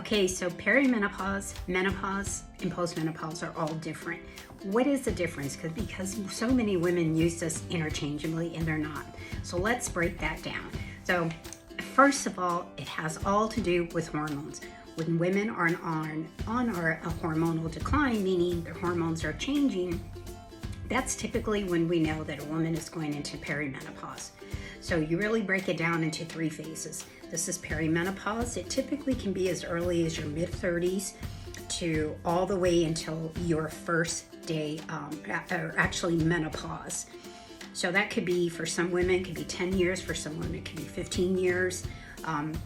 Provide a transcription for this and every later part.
Okay, so perimenopause, menopause, and postmenopause are all different. What is the difference? Because so many women use this interchangeably and they're not. So let's break that down. So first of all, it has all to do with hormones. When women are on a hormonal decline, meaning their hormones are changing, that's typically when we know that a woman is going into perimenopause. So you really break it down into three phases. This is perimenopause. It typically can be as early as your mid-30s to all the way until your first day, or actually menopause. So that could be, for some women, it could be 10 years. For some women, it could be 15 years. And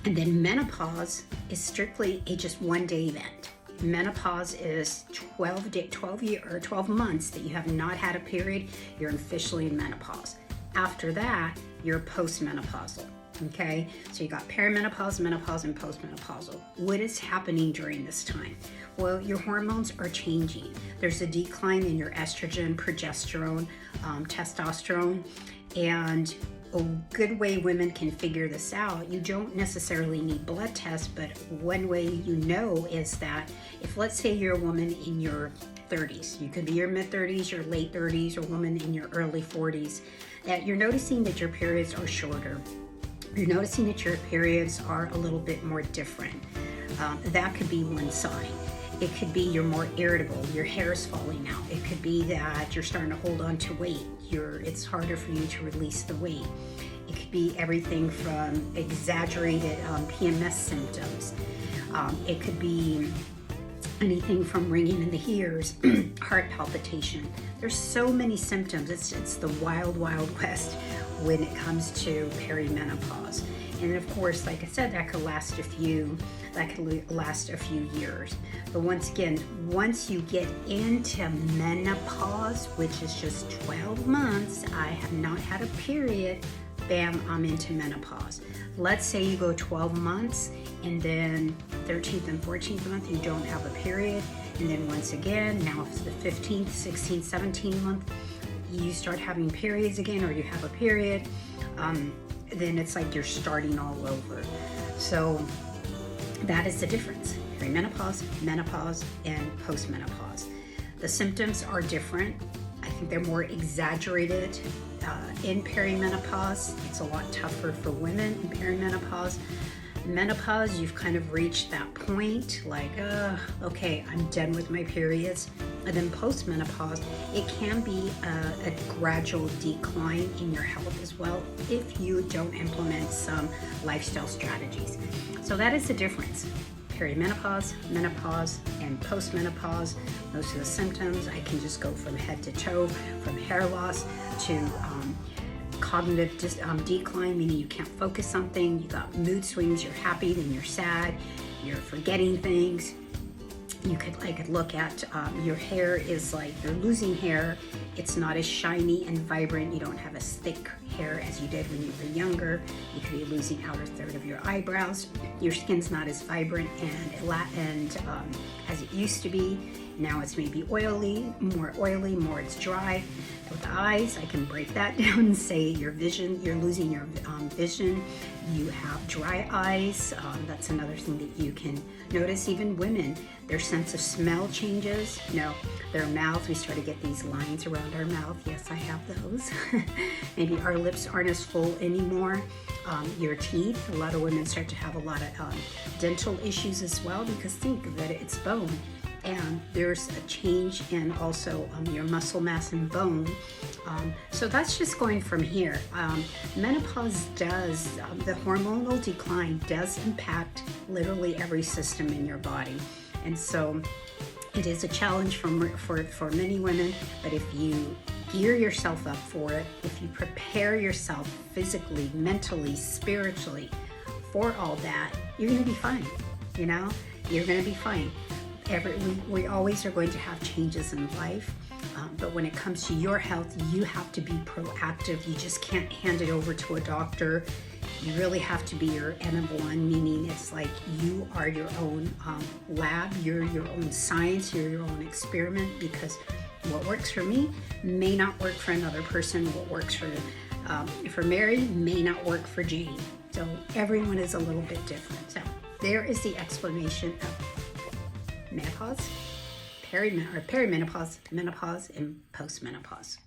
then menopause is strictly a just one-day event. Menopause is 12 months that you have not had a period. You're officially in menopause. After that, you're postmenopausal. Okay, so you got perimenopause, menopause, and postmenopausal. What is happening during this time? Well, your hormones are changing. There's a decline in your estrogen, progesterone, testosterone, and a good way women can figure this out, you don't necessarily need blood tests, but one way you know is that if, let's say, you're a woman in your 30s, you could be your mid-30s, your late 30s, or woman in your early 40s, that you're noticing that your periods are shorter. You're noticing that your periods are a little bit more different. That could be one sign. It could be you're more irritable, your hair is falling out. It could be that you're starting to hold on to weight. It's harder for you to release the weight. It could be everything from exaggerated PMS symptoms. It could be anything from ringing in the ears, heart palpitation. There's so many symptoms. It's the wild, wild west when it comes to perimenopause. And of course, like I said, that could last a few years. But once again, once you get into menopause, which is just 12 months, I have not had a period, bam, I'm into menopause. Let's say you go 12 months and then 13th and 14th month, you don't have a period. And then once again, now it's the 15th, 16th, 17th month, you start having periods again, or you have a period, then it's like you're starting all over. So that is the difference. Perimenopause, menopause, and postmenopause. The symptoms are different. I think they're more exaggerated in perimenopause. It's a lot tougher for women in perimenopause. Menopause, you've kind of reached that point, like, okay, I'm done with my periods. And then postmenopause, it can be a gradual decline in your health as well if you don't implement some lifestyle strategies. So that is the difference. Perimenopause, menopause, and postmenopause. Most of the symptoms, I can just go from head to toe, from hair loss to cognitive decline, meaning you can't focus on things. You got mood swings, you're happy, then you're sad, you're forgetting things. You could look at your hair is like you're losing hair. It's not as shiny and vibrant. You don't have as thick hair as you did when you were younger. You could be losing outer third of your eyebrows. Your skin's not as vibrant and as it used to be. Now it's maybe oily, more it's dry. With the eyes, I can break that down and say your vision, you're losing your vision. You have dry eyes. That's another thing that you can notice. Even women, their sense of smell changes. Their mouth, we start to get these lines around our mouth. Yes, I have those. Maybe our lips aren't as full anymore. Your teeth, a lot of women start to have a lot of dental issues as well, because think that it's bone. And there's a change in also your muscle mass and bone. So that's just going from here. Menopause does, the hormonal decline does impact literally every system in your body. And so it is a challenge for many women, but if you gear yourself up for it, if you prepare yourself physically, mentally, spiritually for all that, you're gonna be fine, You're gonna be fine. We always are going to have changes in life, but when it comes to your health, you have to be proactive. You just can't hand it over to a doctor. You really have to be your N-of-1, meaning it's like you are your own lab, you're your own science, you're your own experiment, because what works for me may not work for another person. What works for Mary may not work for Jane. So everyone is a little bit different. So there is the explanation of menopause, perimenopause, menopause, and postmenopause.